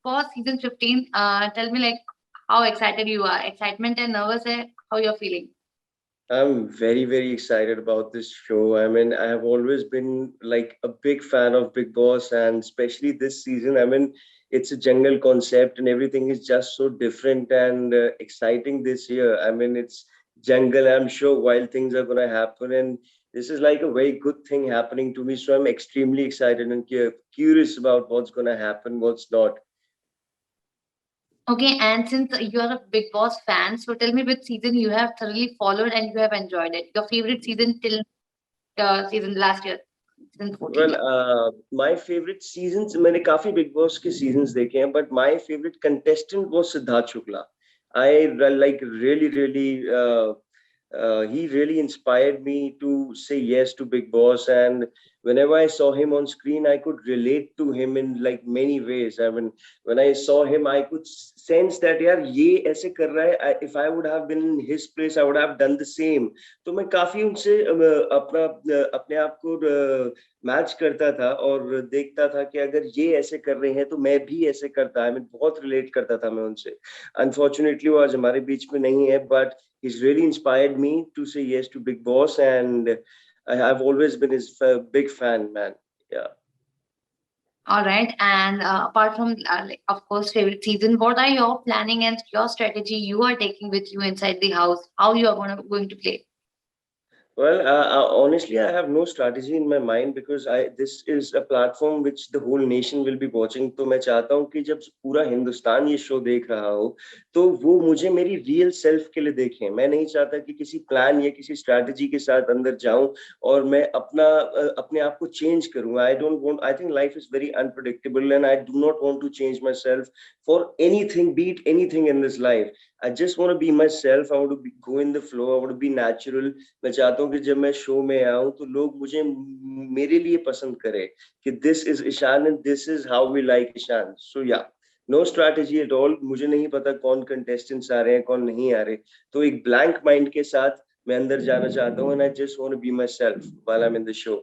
Boss season 15. Tell me like how excited you are. Excitement and nervous hai, how you're feeling. I'm very, very excited about this show. I mean, I have always been like a big fan of Big Boss, and especially this season. I mean, it's a jungle concept, and everything is just so different and exciting this year. I mean, it's jungle. I'm sure wild things are gonna happen, and this is like a very good thing happening to me. So I'm extremely excited and curious about what's gonna happen, what's not. Okay, and since you are a Big Boss fan, so tell me which season you have thoroughly followed and you have enjoyed it. Your favorite season till season last year, season 14. Well, Yeah. my favorite seasons, मैंने काफी Big Boss के seasons देखे हैं, but my favorite contestant was Siddharth Shukla. Like he really inspired me to say yes to Big Boss, and whenever I saw him on screen, I could relate to him in like many ways. I mean, when I saw him, I could sense that यार ये ऐसे कर रहा है. If I would have been in his place, I would have done the same. तो मैं काफी उनसे अपने आप को मैच करता था और देखता था कि अगर ये ऐसे कर रहे हैं तो मैं भी ऐसे करता है. मैं बहुत रिलेट करता था मैं उनसे. अनफॉर्चुनेटली वो आज हमारे बीच में नहीं है, but he's really inspired me to say yes to Big Boss, and I've always been his big fan, man. Yeah. All right, and apart from like, of course, favorite season, what are your planning and your strategy you are taking with you inside the house? How you are going to play? Well, honestly, I have no strategy in my mind because I this is a platform which the whole nation will be watching. तो मैं चाहता हूँ कि जब पूरा हिंदुस्तान ये show देख रहा हो, तो वो मुझे मेरी रियल सेल्फ के लिए देखें. मैं नहीं चाहता कि किसी प्लान या किसी स्ट्रैटेजी के साथ अंदर जाऊं और मैं अपने आप को चेंज करूं. I don't want. I think life is very unpredictable and I do not want to change myself for anything, beat anything in this life. I just want to be myself. I want to go in the flow. I want to be natural. मैं चाहता हूँ कि जब मैं show में आऊँ तो लोग मुझे मेरे लिए पसंद करें कि this is Ishan and this is how we like Ishan. So yeah, no strategy at all. मुझे नहीं पता कौन contestants आ रहे हैं कौन नहीं आ रहे. तो एक blank mind के साथ मैं अंदर जाना चाहता हूँ and I just want to be myself while I'm in the show.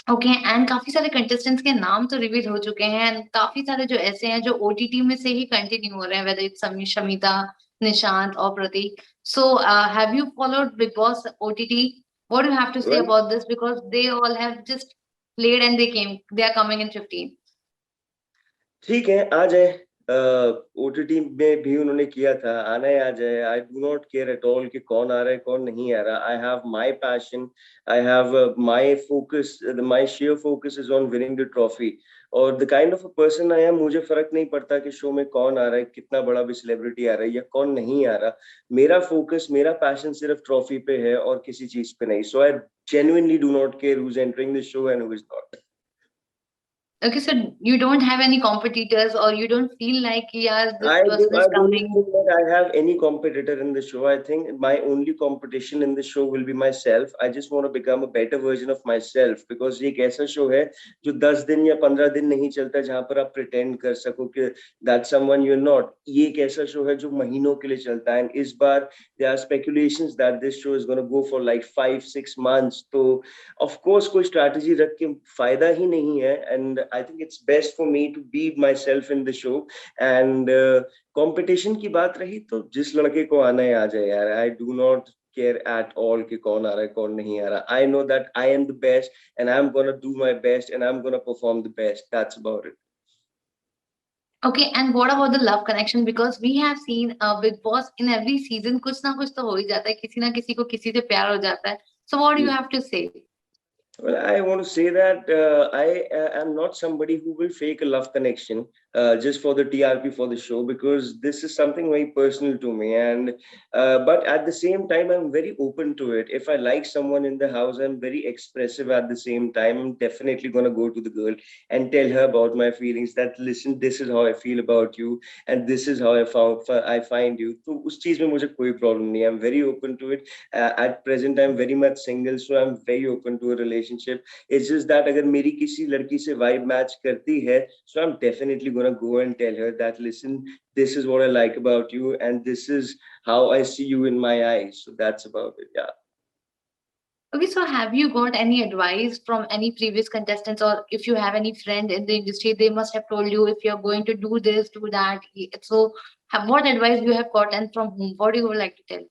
Okay, and काफी सारे कंटेस्टेंट्स के नाम तो रिवील हो चुके हैं एंड काफी सारे जो ऐसे हैं जो ओटीटी में से ही कंटिन्यू हो रहे हैं, वेदर इट्स शमिता, निशांत और Prateek. So have you followed Bigg Boss OTT? What do have to say Well, about this, because they all have just played and they are coming in 15. ठीक है, आ जाए. ओटीटी में भी उन्होंने किया था, आना है आ जाए. I do not care at all कि कौन आ रहा है कौन नहीं आ रहा. I have my passion. I have my focus. My share focus is on winning the trophy. और the kind of a person I am, मुझे फर्क नहीं पड़ता कि शो में कौन आ रहा है, कितना बड़ा भी सेलिब्रिटी आ रहा है या कौन नहीं आ रहा. मेरा फोकस, मेरा पैशन सिर्फ ट्रॉफी पे है और किसी चीज पे नहीं. सो आई genuinely do not care who's entering the show and who is not. Okay, so you don't have any competitors or you don't feel like yeah, this person I is don't coming. think that I have any competitor in the show. I think my only competition in the show will be myself. I just want to become a better version of myself because ये एक ऐसा show है जो 10 दिन या 15 दिन नहीं चलता जहां पर आप pretend कर सको कि that someone you're not. ये एक ऐसा शो है जो महीनों के लिए चलता है. And इस बार there are speculations that this show is going to go for like 5-6 months. तो of course कोई strategy रख के फायदा ही नहीं है. And I think it's best for me to be myself in the show. And competition की बात रही तो जिस लड़के को आना है आ जाए यार. आई do not care at all कि कौन आ रहा है कौन नहीं आ रहा. I know that I am the best and I am gonna do my best and I am gonna perform the best. That's about it. Okay, and what about the love connection? Because we have seen Big Boss in every season, कुछ ना कुछ तो हो ही जाता है, किसी ना किसी को किसी से प्यार हो जाता है. So what do you have to say? Well, I want to say that I am not somebody who will fake a love connection just for the TRP for the show because this is something very personal to me. And but at the same time, I'm very open to it. If I like someone in the house, I'm very expressive at the same time. I'm definitely gonna go to the girl and tell her about my feelings. That listen, this is how I feel about you, and this is how I find you. तो उस चीज में मुझे कोई problem नहीं. I'm very open to it. At present I'm very much single, so I'm very open to a relationship. It's just that अगर मेरी किसी लड़की से vibe match करती है, so I'm definitely gonna go and tell her that listen, this is what I like about you and this is how I see you in my eyes. So that's about it. Yeah. Okay, so have you got any advice from any previous contestants, or if you have any friend in the industry, they must have told you if you're going to do this, do that. So, what advice you have got and from whom? What do you would like to tell?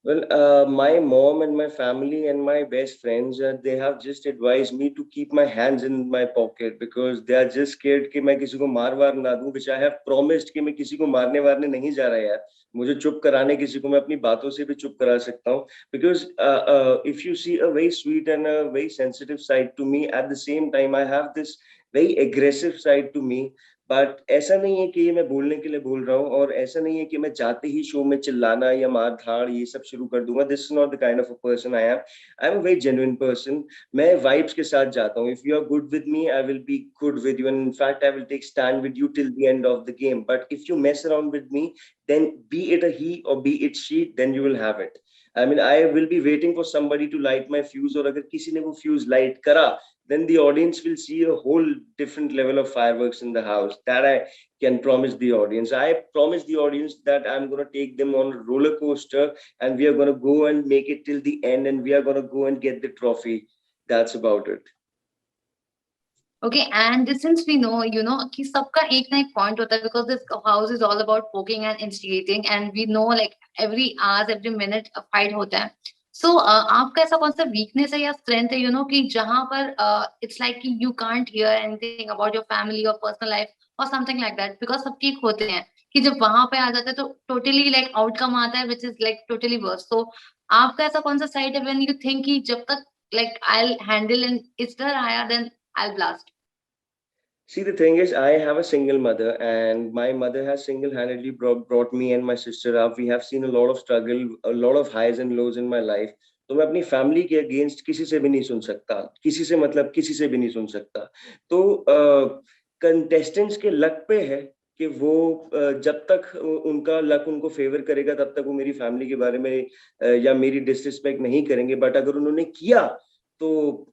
Well, my mom and my family and my best friends, they have just advised me to keep my hands in my pocket because they are just scared कि मैं किसी को मार वार ना दूं, which I have promised कि मैं किसी को मारने वारने नहीं जा रहा यार. मुझे चुप कराने किसी को मैं अपनी बातों से भी चुप करा सकता हूँ. Because if you see a very sweet and a very sensitive side to me, at the same time I have this very aggressive side to me. But ऐसा नहीं है कि ये मैं बोलने के लिए बोल रहा हूँ और ऐसा नहीं है कि मैं जाते ही शो में चिल्लाना या मार धाड़ ये सब शुरू कर दूंगा. This is not the kind of a person I am a very genuine person. मैं वाइब्स के साथ जाता हूँ. If you are good with me I will be good with you and in fact I will take stand with you till the end of the game. But if you mess around with me then be it a he or be it she, then you will have it. I mean, I will be waiting for somebody to light my fuse, और अगर किसी ने वो fuse light करा, then the audience will see a whole different level of fireworks in the house. That I can promise the audience. I promise the audience that I'm going to take them on a roller coaster and we are going to go and make it till the end and we are going to go and get the trophy. That's about it. Okay, and since we know, कि सबका एक ना एक point होता है, because this house is all about poking and instigating, and we know like every hours, every minute a fight होता है. So आपका ऐसा कौन सा weakness है या strength है, कि जहाँ पर it's like कि you can't hear anything about your family or personal life or something like that, because सब ठीक होते हैं, कि जब वहां पे आ जाते हैं तो totally like outcome आता है which is like totally worse. So आपका ऐसा कौन सा side है when you think कि जब तक like I'll handle and it's the higher then I'll blast. See, the thing is, I have a single mother, and my mother has single-handedly brought me and my sister up. We have seen a lot of struggle, a lot of highs and lows in my life. तो मैं अपनी family के against किसी से भी नहीं सुन सकता, किसी से मतलब किसी से भी नहीं सुन सकता. तो कंटेस्टेंट्स के लक पे है कि वो जब तक उनका लक उनको फेवर करेगा तब तक वो मेरी फैमिली के बारे में या मेरी डिसरिस्पेक्ट नहीं करेंगे. बट अगर उन्होंने किया तो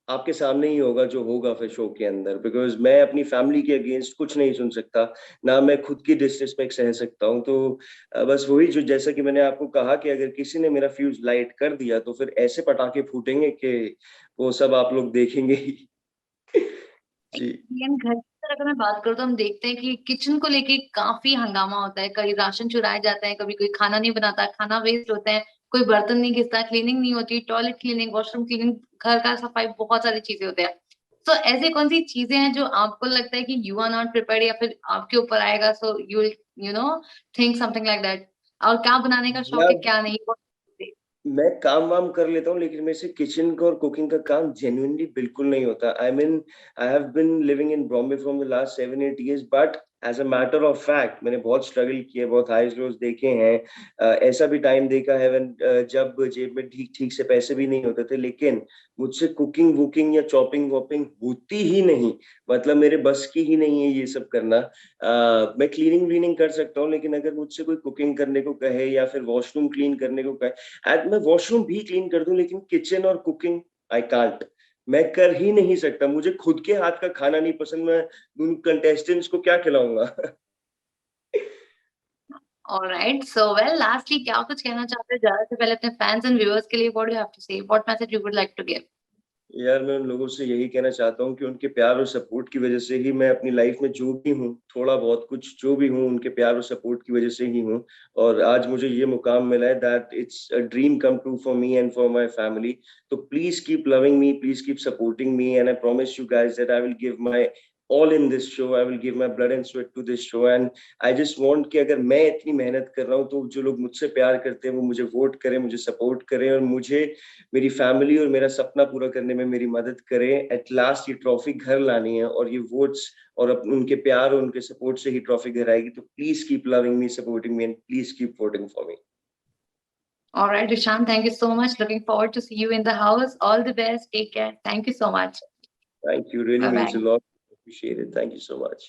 आपके सामने ही होगा जो होगा फिर शो के अंदर. बिकॉज मैं अपनी फैमिली के अगेंस्ट कुछ नहीं सुन सकता, ना मैं खुद की डिसरिस्पेक्ट सह सकता हूँ. तो बस वही जो जैसा कि मैंने आपको कहा कि अगर किसी ने मेरा फ्यूज लाइट कर दिया तो फिर ऐसे पटाखे फूटेंगे कि वो सब आप लोग देखेंगे ही. जी. इंडियन घर की तरह अगर मैं बात करूँ तो हम देखते हैं कि किचन को लेके काफी हंगामा होता है. कभी राशन चुराए जाते हैं, कभी कोई खाना नहीं बनाता, खाना वेस्ट होता है, कोई बर्तन नहीं घिसता, क्लीनिंग नहीं होती, टॉयलेट क्लीनिंग, वॉशरूम क्लीनिंग, घर का सफाई, बहुत सारी चीजें होते हैं. तो ऐसी कौन सी चीजें हैं जो आपको लगता है कि यू आर नॉट प्रिपेयर्ड या फिर आपके ऊपर आएगा, so you know think something like that? और क्या बनाने का शौक है, यार, क्या नहीं? मैं काम वाम कर लेता हूँ लेकिन मेरे से किचन का और कुकिंग का काम जेन्युइनली बिल्कुल नहीं होता. I mean, I have been living in Bombay from the last 7-8 years, but as a matter of fact मैंने बहुत स्ट्रगल किए, बहुत हाईज लोज देखे हैं. ऐसा भी टाइम देखा है जब जेब में ठीक ठीक से पैसे भी नहीं होते थे, लेकिन मुझसे कुकिंग वुकिंग या चॉपिंग वॉपिंग होती ही नहीं. मतलब मेरे बस की ही नहीं है ये सब करना. मैं क्लीनिंग व्लीनिंग कर सकता हूँ लेकिन अगर मुझसे कोई कुकिंग करने को कहे या फिर वॉशरूम क्लीन करने को कहे, एंड मैं वॉशरूम भी क्लीन कर दूं लेकिन किचन और कुकिंग आई कांट. मैं कर ही नहीं सकता. मुझे खुद के हाथ का खाना नहीं पसंद. मैं उन कंटेस्टेंट्स को क्या खिलाऊंगा. ऑलराइट, सो वेल, लास्टली क्या कुछ कहना चाहते हैं ज्यादा से पहले अपने फैंस एंड व्यूअर्स के लिए? What do you have to say, what message you would like to give? यार, मैं उन लोगों से यही कहना चाहता हूँ कि उनके प्यार और सपोर्ट की वजह से ही मैं अपनी लाइफ में जो भी हूँ, थोड़ा बहुत कुछ जो भी हूँ, उनके प्यार और सपोर्ट की वजह से ही हूँ. और आज मुझे ये मुकाम मिला है that it's a dream come true for me and for my family. तो please keep loving me, please keep supporting me, and I promise you guys that I will give my all in this show. I will give my blood and sweat to this show, and I just want कि अगर मैं इतनी मेहनत कर रहा हूँ तो जो लोग मुझसे प्यार करते हैं वो मुझे वोट करें, मुझे सपोर्ट करें और मुझे मेरी फैमिली और मेरा सपना पूरा करने में मेरी मदद करें. एट लास्ट ये ट्रॉफी घर लानी है और ये वोट्स और उनके प्यार और उनके सपोर्ट से ही ट्रॉफी घर आएगी. तो please keep loving me, supporting me, and please keep voting for me. Alright Dishant, thank you so much, looking forward to see you in the house. All the best, take care, thank you so much. Thank you. Really Bye means a bye. lot. Appreciate it. Thank you so much.